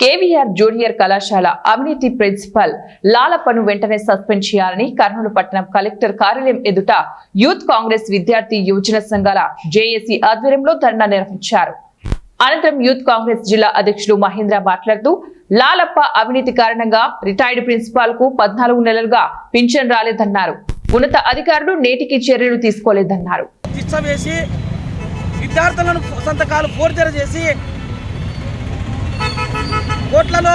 KVR junior కళాశాల అవినీతి principal లాలప్పను వెంటనే సస్పెండ్ చేయాలని కర్నూలు పట్టణం కలెక్టర్ కార్యాలయం ఎదుట యూత్ కాంగ్రెస్ విద్యార్థి యువజన సంఘాల జేఏసీ ఆధ్వర్యంలో ధర్నా నిర్వహించారు. అనంతరం యూత్ కాంగ్రెస్ జిల్లా అధ్యక్షులు మహేంద్ర మాట్లాడుతూ లాలప్ప అవినీతి కారణంగా రిటైర్డ్ ప్రిన్సిపాల్ కు 14 నెలలుగా పింఛన్ రాలేదన్నారు. ఉన్నత అధికారులు నేటికి చర్యలు తీసుకోలేదన్నారు. విద్యార్థులను సంతకాలు ఫోర్జరీ చేసి కోట్లలో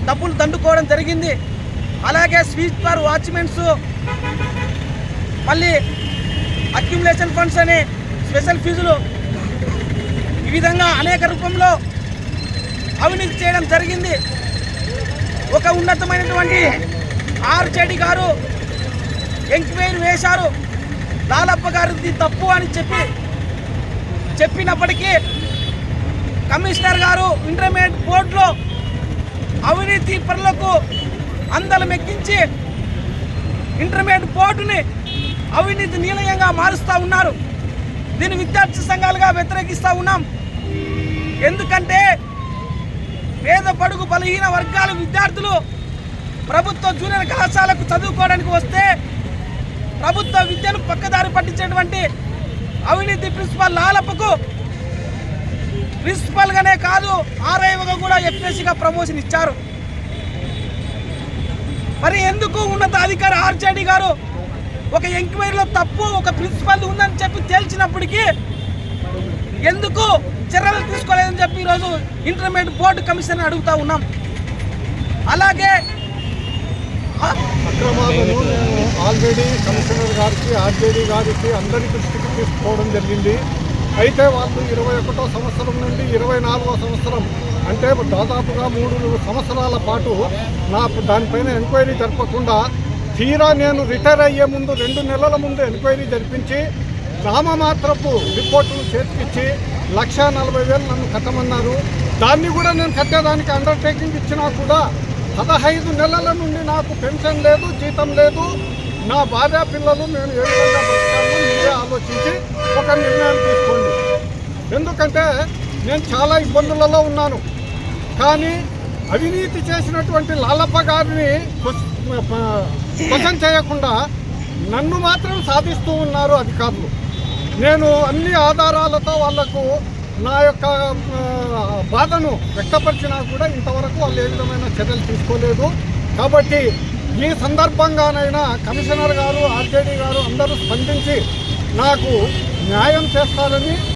డబ్బులు దండుకోవడం జరిగింది. అలాగే స్వీపర్ వాచ్మెన్స్ మళ్ళీ అక్యుములేషన్ ఫండ్స్ అని స్పెషల్ ఫీజులు ఈ విధంగా అనేక రూపంలో అవినీతి చేయడం జరిగింది. ఒక ఉన్నతమైనటువంటి ఆర్జేడీ గారు ఎంక్వైరీ వేశారు. లాలప్ప గారిది తప్పు అని చెప్పినప్పటికీ కమిషనర్ గారు ఇంటర్మీడియట్ బోర్డులో అవినీతి పరులకు అందలం ఎక్కించి ఇంటర్మీడియట్ బోర్డుని అవినీతి నిలయంగా మారుస్తూ ఉన్నారు. దీన్ని విద్యార్థి సంఘాలుగా వ్యతిరేకిస్తూ ఉన్నాం. ఎందుకంటే పేద బడుగు బలహీన వర్గాల విద్యార్థులు ప్రభుత్వ జూనియర్ కళాశాలకు చదువుకోవడానికి వస్తే ప్రభుత్వ విద్యను పక్కదారి పట్టించేటువంటి అవినీతి ప్రిన్సిపాల్ లాలప్పకు ప్రిన్సిపల్గానే కాదు ఆర్ఐగా కూడా ఎఫ్ఎస్సీగా ప్రమోషన్ ఇచ్చారు. మరి ఎందుకు ఉన్నత అధికారి ఆర్జేడీ గారు ఒక ఎంక్వైరీలో తప్పు ఒక ప్రిన్సిపల్ ఉందని చెప్పి తేల్చినప్పటికీ ఎందుకు చర్యలు తీసుకోలేదని చెప్పి ఈరోజు ఇంటర్మీడియట్ బోర్డు కమిషన్ అడుగుతూ ఉన్నాం. అలాగే అక్రమాలను నేను ఆల్రెడీ కమిషనర్ గారికి ఆర్జేడీ గారికి అందరి దృష్టికి తీసుకోవడం జరిగింది. అయితే వాళ్ళు 21వ సంవత్సరం నుండి 24వ సంవత్సరం అంటే దాదాపుగా 3 సంవత్సరాల పాటు దానిపైన ఎంక్వైరీ జరపకుండా తీరా నేను రిటైర్ అయ్యే ముందు 2 నెలల ముందు ఎంక్వైరీ జరిపించి నామమాత్రపు రిపోర్టులు చేతికిచ్చి 1,40,000 నన్ను కట్టమన్నారు. దాన్ని కూడా నేను కట్టేదానికి అండర్టేకింగ్ ఇచ్చినా కూడా 15 నెలల నుండి నాకు పెన్షన్ లేదు, జీతం లేదు. నా భార్య పిల్లలు నేను ఏ విధంగా బతకాలో మీరే ఆలోచించి ఒక నిర్ణయం తీసుకోండి. ఎందుకంటే నేను చాలా ఇబ్బందులలో ఉన్నాను. కానీ అవినీతి చేసినటువంటి లాలప్ప గారిని క్వశ్చన్ చేయకుండా నన్ను మాత్రం సాధిస్తూ ఉన్నారు అధికారులు. నేను అన్ని ఆధారాలతో వాళ్లకు నా యొక్క బాధను వ్యక్తపరిచినా కూడా ఇంతవరకు వాళ్ళు ఏ విధమైన చర్యలు తీసుకోలేదు. కాబట్టి ఈ సందర్భంగానైనా కమిషనర్ గారు ఆర్జేడీ గారు అందరూ స్పందించి నాకు న్యాయం చేస్తారని